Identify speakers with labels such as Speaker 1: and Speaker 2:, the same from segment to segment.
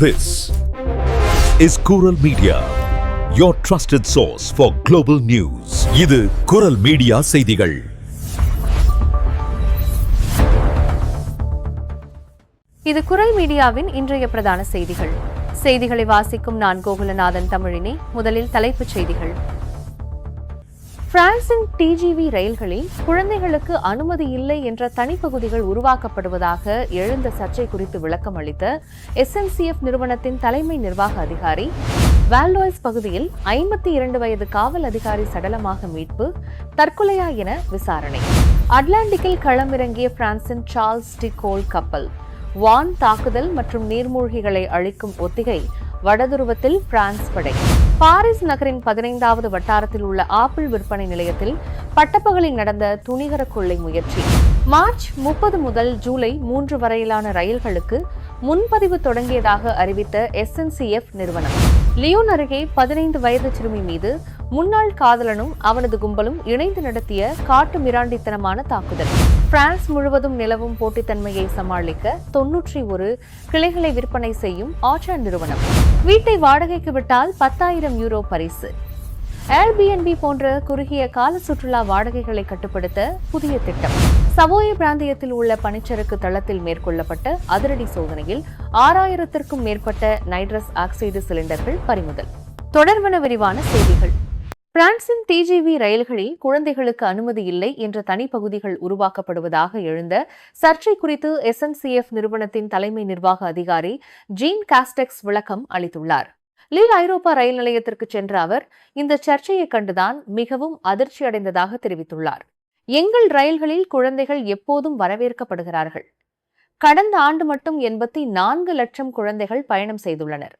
Speaker 1: This is Kural Media, your trusted source for global news. இது குரல் media செய்திகள்.
Speaker 2: இது குரல் மீடியாவின் இன்றைய பிரதான செய்திகள். செய்திகளை வாசிக்கும் நான் கோகுலநாதன் தமிழினி. முதலில் தலைப்புச் செய்திகள். பிரான்சின் டிஜிவி ரயில்களில் குழந்தைகளுக்கு அனுமதி இல்லை என்ற தனிப்பகுதிகள் உருவாக்கப்படுவதாக எழுந்த சர்ச்சை குறித்து விளக்கம் அளித்த SNCF நிறுவனத்தின் தலைமை நிர்வாக அதிகாரி. வால்டாய்ஸ் பகுதியில் 52 வயது காவல் அதிகாரி சடலமாக மீட்பு, தற்கொலையா என விசாரணை. அட்லாண்டிக்கில் களமிறங்கிய பிரான்சின் சார்ல்ஸ் டி கோல் கப்பல். வான் தாக்குதல் மற்றும் நீர்மூழ்கிகளை அழிக்கும் ஒத்திகை. வடதுருவத்தில் பிரான்ஸ் படை. பாரிஸ் நகரின் 15வது வட்டாரத்தில் உள்ள ஆப்பிள் விற்பனை நிலையத்தில் பட்டப்பகலில் நடந்த துணிகர கொள்ளை முயற்சி. மார்ச் 30 முதல் ஜூலை 3 வரையிலான ரயில்களுக்கு முன்பதிவு தொடங்கியதாக அறிவித்த SNCF நிறுவனம். லியோன் அருகே 15 வயது சிறுமி மீது முன்னாள் காதலனும் அவனது கும்பலும் இணைந்து நடத்திய காட்டு மிராண்டித்தனமான தாக்குதல். பிரான்ஸ் முழுவதும் நிலவும் போட்டித்தன்மையை சமாளிக்க 91 கிளைகளை விற்பனை செய்யும் ஆச்சா நிறுவனம். வீட்டை வாடகைக்கு விட்டால் 10,000 யூரோ பரிசு. Airbnb போன்ற குறுகிய கால சுற்றுலா வாடகைகளை கட்டுப்படுத்த புதிய திட்டம். சவோயே பிராந்தியத்தில் உள்ள பனிச்சறுக்கு தளத்தில் மேற்கொள்ளப்பட்ட அதிரடி சோதனையில் 6000க்கும் மேற்பட்ட நைட்ரஸ் ஆக்சைடு சிலிண்டர்கள் பறிமுதல். தொடர்பான விரிவான செய்திகள். பிரான்சின் டிஜிவி ரயில்களில் குழந்தைகளுக்கு அனுமதி இல்லை என்ற தனிப்பகுதிகள் உருவாக்கப்படுவதாக எழுந்த சர்ச்சை குறித்து SNCF நிறுவனத்தின் தலைமை நிர்வாக அதிகாரி ஜீன் காஸ்டெக்ஸ் விளக்கம் அளித்துள்ளார். லீல் ஐரோப்பா ரயில் நிலையத்திற்கு சென்ற அவர் இந்த சர்ச்சையை கண்டுதான் மிகவும் அதிர்ச்சி அடைந்ததாக தெரிவித்துள்ளார். எங்கள் ரயில்களில் குழந்தைகள் எப்போதும் வரவேற்கப்படுகிறார்கள். கடந்த ஆண்டு மட்டும் 84 லட்சம் குழந்தைகள் பயணம் செய்துள்ளனர்.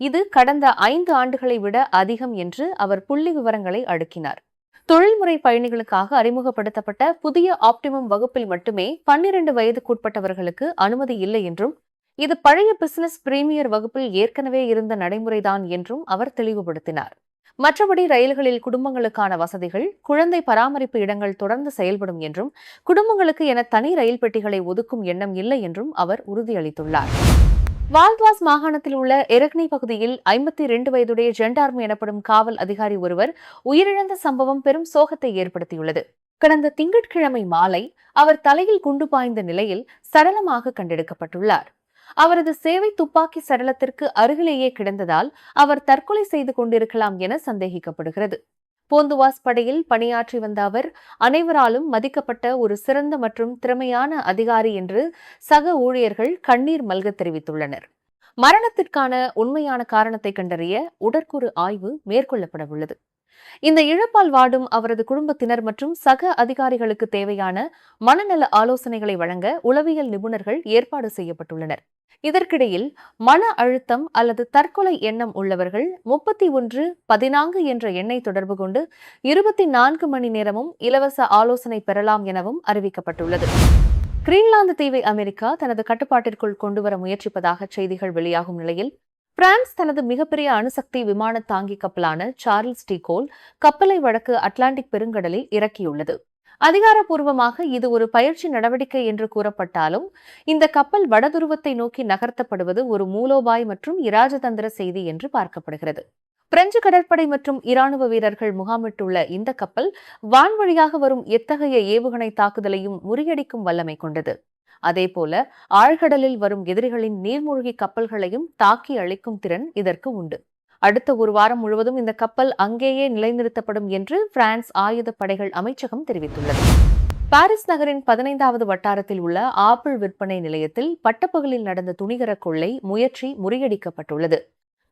Speaker 2: இது கடந்த 5 ஆண்டுகளை விட அதிகம் என்று அவர் புள்ளி விவரங்களை அடுக்கினார். தொழில்முறை பயணிகளுக்காக அறிமுகப்படுத்தப்பட்ட புதிய ஆப்டிமம் வகுப்பில் மட்டுமே 12 வயதுக்குட்பட்டவர்களுக்கு அனுமதி இல்லை என்றும், இது பழைய பிசினஸ் பிரீமியர் வகுப்பில் ஏற்கனவே இருந்த நடைமுறைதான் என்றும் அவர் தெளிவுபடுத்தினார். மற்றபடி ரயில்களில் குடும்பங்களுக்கான வசதிகள், குழந்தை பராமரிப்பு இடங்கள் தொடர்ந்து செயல்படும் என்றும், குடும்பங்களுக்கு என தனி ரயில் பெட்டிகளை ஒதுக்கும் எண்ணம் இல்லை என்றும் அவர் உறுதியளித்துள்ளார். வால்டாய்ஸ் மாகாணத்தில் உள்ள எரக்னி பகுதியில் 52 வயதுடைய ஜெண்டார்மி எனப்படும் காவல் அதிகாரி ஒருவர் உயிரிழந்த சம்பவம் பெரும் சோகத்தை ஏற்படுத்தியுள்ளது. கடந்த திங்கட்கிழமை மாலை அவர் தலையில் குண்டு பாய்ந்த நிலையில் சடலமாக கண்டெடுக்கப்பட்டுள்ளார். அவரது சேவை துப்பாக்கி சடலத்திற்கு அருகிலேயே கிடந்ததால் அவர் தற்கொலை செய்து கொண்டிருக்கலாம் என சந்தேகிக்கப்படுகிறது. போந்துவாஸ் படையில் பணியாற்றி வந்த அவர் அனைவராலும் மதிக்கப்பட்ட ஒரு சிறந்த மற்றும் திறமையான அதிகாரி என்று சக ஊழியர்கள் கண்ணீர் மல்க தெரிவித்துள்ளனர். மரணத்திற்கான உண்மையான காரணத்தை கண்டறிய உடற்கூறு ஆய்வு மேற்கொள்ளப்பட உள்ளது. இந்த இழப்பால் வாடும் அவரது குடும்பத்தினர் மற்றும் சக அதிகாரிகளுக்கு தேவையான மனநல ஆலோசனைகளை வழங்க உளவியல் நிபுணர்கள் ஏற்பாடு செய்யப்பட்டுள்ளனர். இதற்கிடையில் மன அழுத்தம் அல்லது தற்கொலை எண்ணம் உள்ளவர்கள் 3114 என்ற எண்ணை தொடர்பு கொண்டு 24 மணி நேரமும் இலவச ஆலோசனை பெறலாம் எனவும் அறிவிக்கப்பட்டுள்ளது. கிரீன்லாந்து தீவை அமெரிக்கா தனது கட்டுப்பாட்டிற்குள் கொண்டுவர முயற்சிப்பதாக செய்திகள் வெளியாகும் நிலையில், பிரான்ஸ் தனது மிகப்பெரிய அணுசக்தி விமான தாங்கி கப்பலான சார்ல்ஸ் டி கோல் கப்பலை வடக்கு அட்லாண்டிக் பெருங்கடலில் இறக்கியுள்ளது. அதிகாரப்பூர்வமாக இது ஒரு பயிற்சி நடவடிக்கை என்று கூறப்பட்டாலும், இந்த கப்பல் வடதுருவத்தை நோக்கி நகர்த்தப்படுவது ஒரு மூலோபாய் மற்றும் இராஜதந்திர செய்தி என்று பார்க்கப்படுகிறது. பிரெஞ்சு கடற்படை மற்றும் இராணுவ வீரர்கள் முகாமிட்டுள்ள இந்த கப்பல் வான்வழியாக வரும் எத்தகைய ஏவுகணை தாக்குதலையும் முறியடிக்கும் வல்லமை கொண்டது. அதேபோல ஆழ்கடலில் வரும் எதிரிகளின் நீர்மூழ்கி கப்பல்களையும் தாக்கி அழிக்கும் திறன் இதற்கு உண்டு. அடுத்த ஒரு வாரம் முழுவதும் இந்த கப்பல் அங்கேயே நிலைநிறுத்தப்படும் என்று பிரான்ஸ் ஆயுத படைகள் அமைச்சகம் தெரிவித்துள்ளது. பாரிஸ் நகரின் 15வது வட்டாரத்தில் உள்ள ஆப்பிள் விற்பனை நிலையத்தில் பட்டப்பகலில் நடந்த துணிகர கொள்ளை முயற்சி முறியடிக்கப்பட்டுள்ளது.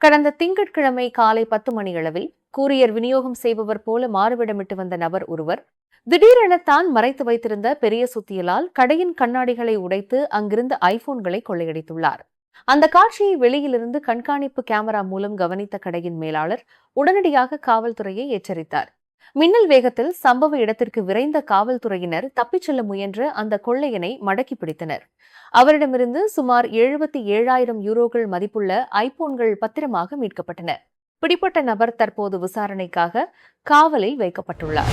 Speaker 2: கடந்த திங்கட்கிழமை காலை 10 மணியளவில் கூரியர் விநியோகம் செய்பவர் போல மாறுவிடமிட்டு வந்த நபர் ஒருவர் திடீரென தான் மறைத்து வைத்திருந்த பெரிய சுத்தியலால் கடையின் கண்ணாடிகளை உடைத்து அங்கிருந்த ஐபோன்களை கொள்ளையடித்துள்ளார். அந்த காட்சியை வெளியிலிருந்து கண்காணிப்பு கேமரா மூலம் கவனித்த கடையின் மேலாளர் உடனடியாக காவல்துறையை எச்சரித்தார். மின்னல் வேகத்தில் சம்பவ இடத்திற்கு விரைந்த காவல்துறையினர் தப்பிச் செல்ல முயன்ற அந்த கொள்ளையனை மடக்கி பிடித்தனர். அவரிடமிருந்து சுமார் 77,000 யூரோக்கள் மதிப்புள்ள ஐபோன்கள் பத்திரமாக மீட்கப்பட்டன. பிடிப்பட்ட நபர் தற்போது விசாரணைக்காக காவலில் வைக்கப்பட்டுள்ளார்.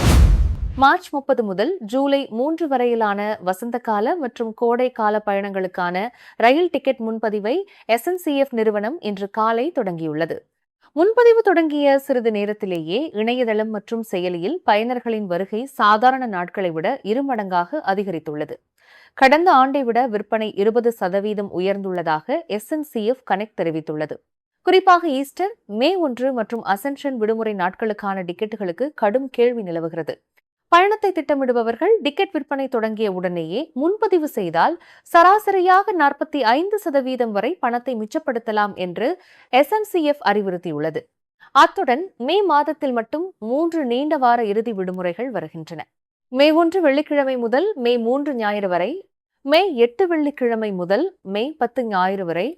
Speaker 2: மார்ச் 30 முதல் ஜூலை 3 வரையிலான வசந்த கால மற்றும் கோடை கால பயணங்களுக்கான ரயில் டிக்கெட் முன்பதிவை SNCF நிறுவனம் இன்று காலை தொடங்கியுள்ளது. முன்பதிவு தொடங்கிய சிறிது நேரத்திலேயே இணையதளம் மற்றும் செயலியில் பயனர்களின் வருகை சாதாரண நாட்களை விட 2 மடங்காக அதிகரித்துள்ளது. கடந்த ஆண்டை விட விற்பனை 20% உயர்ந்துள்ளதாக SNCF கனெக்ட் தெரிவித்துள்ளது. குறிப்பாக ஈஸ்டர், மே 1 மற்றும் அசென்ஷன் விடுமுறை நாட்களுக்கான டிக்கெட்டுகளுக்கு கடும் கேள்வி நிலவுகிறது. பயணத்தை திட்டமிடுபவர்கள் டிக்கெட் விற்பனை தொடங்கிய உடனேயே முன்பதிவு செய்தால் சராசரியாக 45% வரை பணத்தை மிச்சப்படுத்தலாம் என்று SNCF அறிவுறுத்தியுள்ளது. அத்துடன் மே மாதத்தில் மட்டும் 3 நீண்ட வார இறுதி விடுமுறைகள் வருகின்றன. மே 1 வெள்ளிக்கிழமை முதல் மே 3 ஞாயிறு வரை, மே 8 வெள்ளிக்கிழமை முதல் மே 10 ஞாயிறு வரை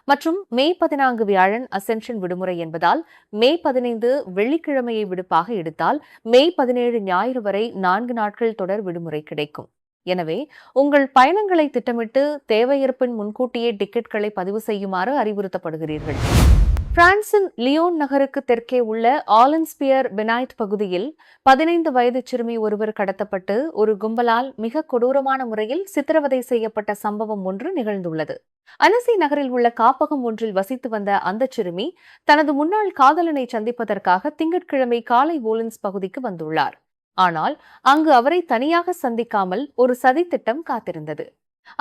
Speaker 2: மற்றும் மே 14 வியாழன் அசென்ஷன் விடுமுறை என்பதால் மே 15 வெள்ளிக்கிழமையை விடுப்பாக எடுத்தால் மே 17 ஞாயிறு வரை 4 நாட்கள் தொடர் விடுமுறை கிடைக்கும். எனவே உங்கள் பயணங்களை திட்டமிட்டு தேவையிருப்பின் முன்கூட்டியே டிக்கெட்களை பதிவு செய்யுமாறு அறிவுறுத்தப்படுகிறீர்கள். பிரான்சின் லியோன் நகருக்கு தெற்கே உள்ள ஆலன்ஸ்பியர் பெனாய்ட் பகுதியில் 15 வயது சிறுமி ஒருவர் கடத்தப்பட்டு ஒரு கும்பலால் மிக கொடூரமான முறையில் சித்திரவதை செய்யப்பட்ட சம்பவம் ஒன்று நிகழ்ந்துள்ளது. அனசி நகரில் உள்ள காப்பகம் ஒன்றில் வசித்து வந்த அந்த சிறுமி தனது முன்னாள் காதலனை சந்திப்பதற்காக திங்கட்கிழமை காலை ஓலன்ஸ் பகுதிக்கு வந்துள்ளார். ஆனால் அங்கு அவரை தனியாக சந்திக்காமல் ஒரு சதித்திட்டம் காத்திருந்தது.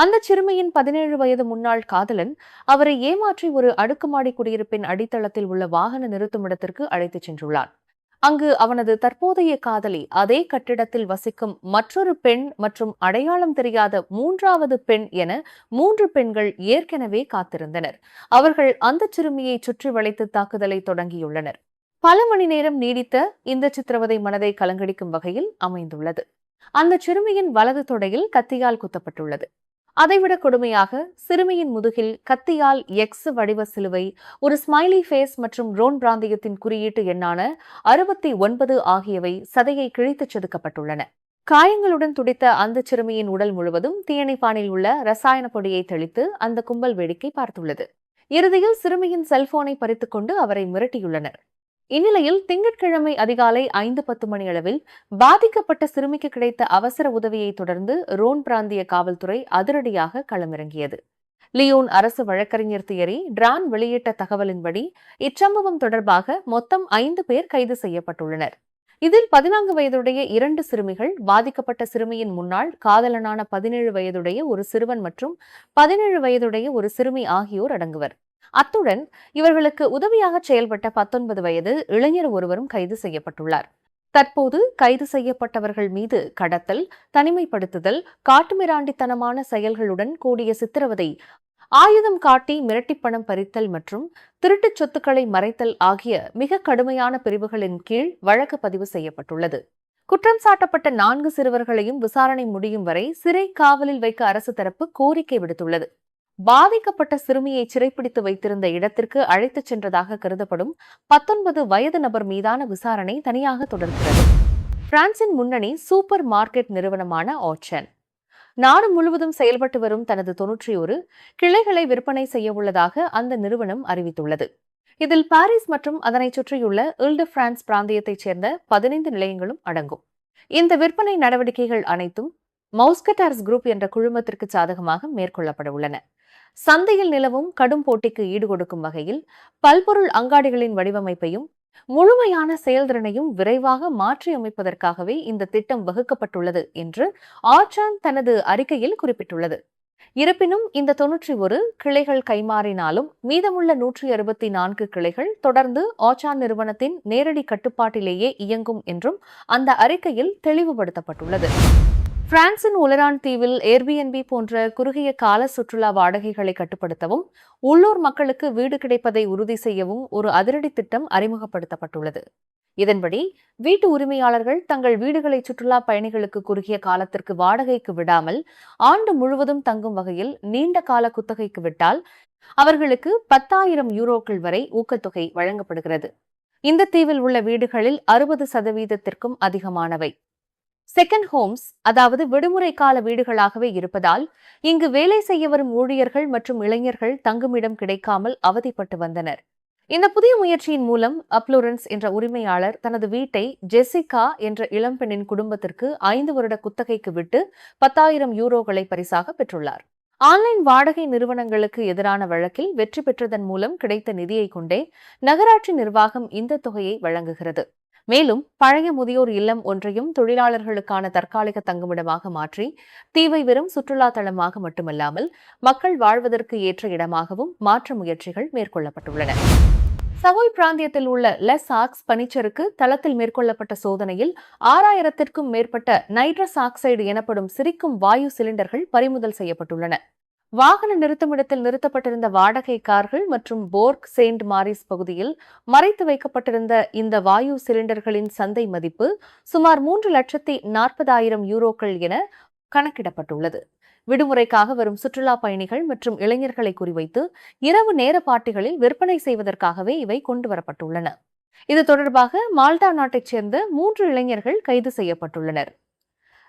Speaker 2: அந்த சிறுமியின் 17 வயது முன்னாள் காதலன் அவரை ஏமாற்றி ஒரு அடுக்குமாடி குடியிருப்பின் அடித்தளத்தில் உள்ள வாகன நிறுத்துமிடத்திற்கு அழைத்துச் சென்றுள்ளார். அங்கு அவனது தற்போதைய காதலி, அதே கட்டிடத்தில் வசிக்கும் மற்றொரு பெண் மற்றும் அடையாளம் தெரியாத 3வது பெண் என 3 பெண்கள் ஏற்கனவே காத்திருந்தனர். அவர்கள் அந்த சிறுமியை சுற்றி வளைத்து தாக்குதலை தொடங்கியுள்ளனர். பல மணி நேரம் நீடித்த இந்த சித்திரவதை மனதை கலங்கடிக்கும் வகையில் அமைந்துள்ளது. அந்த சிறுமியின் வலது தொடையில் கத்தியால் குத்தப்பட்டுள்ளது. அதைவிட கொடுமையாக சிறுமியின் முதுகில் கத்தியால் எக்ஸ் வடிவ சிலுவை, ஒரு ஸ்மைலி ஃபேஸ் மற்றும் ரோன் பிராந்தியத்தின் குறியீட்டு எண்ணான 69 ஆகியவை சதையை கிழித்துச் செதுக்கப்பட்டுள்ளன. காயங்களுடன் துடித்த அந்த சிறுமியின் உடல் முழுவதும் தீயணைப்பானில் உள்ள ரசாயன பொடியை தெளித்து அந்த கும்பல் வேடிக்கை பார்த்துள்ளது. இறுதியில் சிறுமியின் செல்போனை பறித்துக் கொண்டு அவரை மிரட்டியுள்ளனர். இந்நிலையில் திங்கட்கிழமை அதிகாலை 5:10 மணி அளவில் பாதிக்கப்பட்ட சிறுமிக்கு கிடைத்த அவசர உதவியை தொடர்ந்து ரோன் பிராந்திய காவல்துறை அதிரடியாக களமிறங்கியது. லியோன் அரசு வழக்கறிஞர் தியரி டிரான் வெளியிட்ட தகவலின்படி இச்சம்பவம் தொடர்பாக மொத்தம் 5 பேர் கைது செய்யப்பட்டுள்ளனர். இதில் 14 வயதுடைய 2 சிறுமிகள், பாதிக்கப்பட்ட சிறுமியின் முன்னாள் காதலனான 17 வயதுடைய ஒரு சிறுவன் மற்றும் 17 வயதுடைய ஒரு சிறுமி ஆகியோர் அடங்குவர். அத்துடன் இவர்களுக்கு உதவியாக செயல்பட்ட 19 வயது இளைஞர் ஒருவரும் கைது செய்யப்பட்டுள்ளார். தற்போது கைது செய்யப்பட்டவர்கள் மீது கடத்தல், தனிமைப்படுத்துதல், காட்டுமிராண்டித்தனமான செயல்களுடன் கூடிய சித்திரவதை, ஆயுதம் காட்டி மிரட்டிப் பணம் பறித்தல் மற்றும் திருட்டுச் சொத்துக்களை மறைத்தல் ஆகிய மிக கடுமையான பிரிவுகளின் கீழ் வழக்கு பதிவு செய்யப்பட்டுள்ளது. குற்றம் சாட்டப்பட்ட 4 சிறுவர்களையும் விசாரணை முடியும் வரை சிறை காவலில் வைக்க அரசு தரப்பு கோரிக்கை விடுத்துள்ளது. பாதிக்கப்பட்ட சிறுமியை சிறைப்பிடித்து வைத்திருந்த இடத்திற்கு அழைத்துச் சென்றதாக கருதப்படும் 19 வயது நபர் மீதான விசாரணை தனியாக தொடர்கிறது. பிரான்சின் முன்னணி சூப்பர் மார்க்கெட் நிறுவனமான ஆச்சன் நாடு முழுவதும் செயல்பட்டு வரும் தனது 91 கிளைகளை விற்பனை செய்ய உள்ளதாக அந்த நிறுவனம் அறிவித்துள்ளது. இதில் பாரிஸ் மற்றும் அதனை சுற்றியுள்ள இல்-டி-பிரான்ஸ் பிராந்தியத்தைச் சேர்ந்த 15 நிலையங்களும் அடங்கும். இந்த விற்பனை நடவடிக்கைகள் அனைத்தும் மவுஸ்கட்டார்ஸ் குரூப் என்ற குழுமத்திற்கு சாதகமாக மேற்கொள்ளப்பட உள்ளன. சந்தையில் நிலவும் கடும் போட்டிக்கு ஈடுகொடுக்கும் வகையில் பல்பொருள் அங்காடிகளின் வடிவமைப்பையும் முழுமையான செயல்திறனையும் விரைவாக மாற்றியமைப்பதற்காகவே இந்த திட்டம் வகுக்கப்பட்டுள்ளது என்று ஆச்சான் தனது அறிக்கையில் குறிப்பிட்டுள்ளது. இருப்பினும் இந்த 91 கிளைகள் கைமாறினாலும் மீதமுள்ள 164 கிளைகள் தொடர்ந்து ஆச்சான் நிறுவனத்தின் நேரடி கட்டுப்பாட்டிலேயே இயங்கும் என்றும் அந்த அறிக்கையில் தெளிவுபடுத்தப்பட்டுள்ளது. பிரான்சின் ஒலரான் தீவில் ஏர்பிஎன்பி போன்ற குறுகிய கால சுற்றுலா வாடகைகளை கட்டுப்படுத்தவும் உள்ளூர் மக்களுக்கு வீடு கிடைப்பதை உறுதி செய்யவும் ஒரு அதிரடி திட்டம் அறிமுகப்படுத்தப்பட்டுள்ளது. இதன்படி வீட்டு உரிமையாளர்கள் தங்கள் வீடுகளை சுற்றுலா பயணிகளுக்கு குறுகிய காலத்திற்கு வாடகைக்கு விடாமல் ஆண்டு முழுவதும் தங்கும் வகையில் நீண்ட கால குத்தகைக்கு விட்டால் அவர்களுக்கு 10,000 யூரோக்கள் வரை ஊக்கத்தொகை வழங்கப்படுகிறது. இந்த தீவில் உள்ள வீடுகளில் 60%க்கும் அதிகமானவை செகண்ட் ஹோம்ஸ், அதாவது விடுமுறை கால வீடுகளாகவே இருப்பதால் இங்கு வேலை செய்ய வரும் ஊழியர்கள் மற்றும் இளைஞர்கள் தங்குமிடம் கிடைக்காமல் அவதிப்பட்டு வந்தனர். இந்த புதிய முயற்சியின் மூலம் அப்ளூரன்ஸ் என்ற உரிமையாளர் தனது வீட்டை ஜெசிகா என்ற இளம்பெண்ணின் குடும்பத்திற்கு 5 வருட குத்தகைக்கு விட்டு 10,000 யூரோகளை பரிசாக பெற்றுள்ளார். ஆன்லைன் வாடகை நிறுவனங்களுக்கு எதிரான வழக்கில் வெற்றி பெற்றதன் மூலம் கிடைத்த நிதியை கொண்டே நகராட்சி நிர்வாகம் இந்த தொகையை வழங்குகிறது. மேலும் பழைய முதியோர் இல்லம் ஒன்றையும் தொழிலாளர்களுக்கான தற்காலிக தங்குமிடமாக மாற்றி தீவை வெறும் சுற்றுலா தளமாக மட்டுமல்லாமல் மக்கள் வாழ்வதற்கு ஏற்ற இடமாகவும் மாற்ற முயற்சிகள் மேற்கொள்ளப்பட்டுள்ளன. சவோய் பிராந்தியத்தில் உள்ள லெஸ் ஆக்ஸ் பனிச்சறுக்கு தளத்தில் மேற்கொள்ளப்பட்ட சோதனையில் 6000த்திற்கும் மேற்பட்ட நைட்ரஸ் ஆக்சைடு எனப்படும் சிரிக்கும் வாயு சிலிண்டர்கள் பறிமுதல் செய்யப்பட்டுள்ளன. வாகன நிறுத்துமிடத்தில் நிறுத்தப்பட்டிருந்த வாடகை கார்கள் மற்றும் போர்க் செயின்ட் மாரிஸ் பகுதியில் மறைத்து வைக்கப்பட்டிருந்த இந்த வாயு சிலிண்டர்களின் சந்தை மதிப்பு சுமார் 3,40,000 யூரோக்கள் என கணக்கிடப்பட்டுள்ளது. விடுமுறைக்காக வரும் சுற்றுலா பயணிகள் மற்றும் இளைஞர்களை குறிவைத்து இரவு நேர பார்ட்டிகளில் விற்பனை செய்வதற்காகவே இவை கொண்டுவரப்பட்டுள்ளன. இது தொடர்பாக மால்டா நாட்டைச் சேர்ந்த 3 இளைஞர்கள் கைது செய்யப்பட்டுள்ளனர்.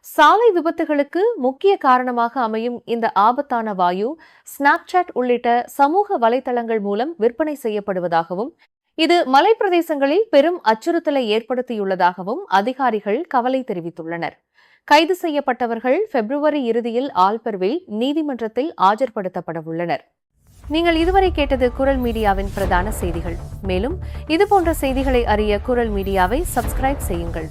Speaker 2: சாலை விபத்துகளுக்கு முக்கிய காரணமாக அமையும் இந்த ஆபத்தான வாயு ஸ்னாப்சாட் உள்ளிட்ட சமூக வலைதளங்கள் மூலம் விற்பனை செய்யப்படுவதாகவும் இது மலைப்பிரதேசங்களில் பெரும் அச்சுறுத்தலை ஏற்படுத்தியுள்ளதாகவும் அதிகாரிகள் கவலை தெரிவித்துள்ளனர். கைது செய்யப்பட்டவர்கள் பிப்ரவரி இறுதியில் ஆல்பர்வில் நீதிமன்றத்தில் ஆஜர்படுத்தப்பட உள்ளனர். நீங்கள் இதுவரை கேட்டது குரல் மீடியாவின் பிரதான செய்திகள். மேலும் இதுபோன்ற செய்திகளை அறிய குரல் மீடியாவை சப்ஸ்கிரைப் செய்யுங்கள்.